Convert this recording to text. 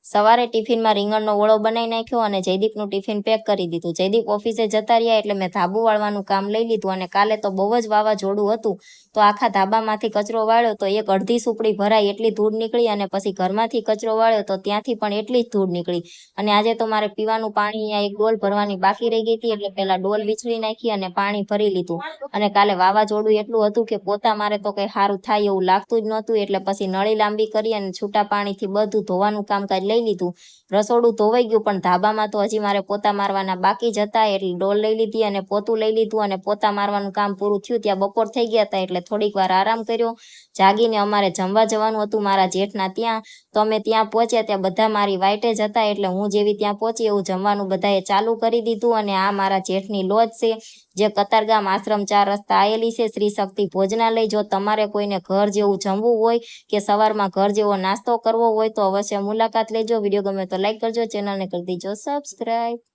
સવારે ટિફિનમાં રીંગણનો ઓળો બનાવી નાખ્યો અને જયદીપનું ટિફિન પેક કરી દીધું. જયદીપ ઓફિસે જતા રહ્યા એટલે મેં ધાબુ વાળવાનું કામ લઈ લીધું અને કાલે તો બહુ જ વાવાઝોડું હતું તો આખા ધાબામાંથી કચરો વાળ્યો તો એક અડધી સુપડી ભરાઈ એટલી ધૂળ નીકળી અને પછી ઘરમાંથી કચરો વાળ્યો તો ત્યાંથી પણ એટલી જ ધૂળ નીકળી. અને આજે તો મારે પીવાનું પાણી અહીંયા એક ડોલ ભરવાની બાકી રહી ગઈ હતી એટલે પેલા ડોલ વીછળી નાખી અને પાણી ભરી લીધું. અને કાલે વાવાઝોડું એટલું હતું કે પોતા મારે તો કંઈ સારું થાય એવું લાગતું જ નહોતું એટલે પછી નળી લાંબી કરી અને છૂટા પાણીથી બધું ધોવાનું કામકાજ લઈ લીધું. રસોડું ધોવાઈ ગયું પણ ધાબામાં તો હજી મારે પોતા મારવાના બાકી જ હતા એટલે ડોલ લઈ લીધી અને પોતું લઈ લીધું અને પોતા મારવાનું કામ પૂરું થયું. ત્યાં બપોર થઈ ગયા હતા એટલે થોડીક વાર આરામ કર્યો. જાગીને અમારે જમવા જવાનું હતું મારા જેઠના ત્યાં તો અમે ત્યાં પહોંચ્યા. ત્યાં બધા મારી વાઈટે જ હતા એટલે હું જેવી ત્યાં પહોંચી એવું જમવાનું બધાએ ચાલુ કરી દીધું. અને આ મારા જેઠની લોજ છે જે કતારગામ આશ્રમ 4 રસ્તા આવેલી છે, શ્રી શક્તિ ભોજનાલય. જો તમારે કોઈને ઘર જેવું જમવું હોય કે સવારમાં ઘર જેવો નાસ્તો કરવો હોય તો અવશ્ય મુલાકાત લેજો. વિડીયો ગમે તો લાઈક કરજો, ચેનલને કરી દેજો સબસ્ક્રાઈબ.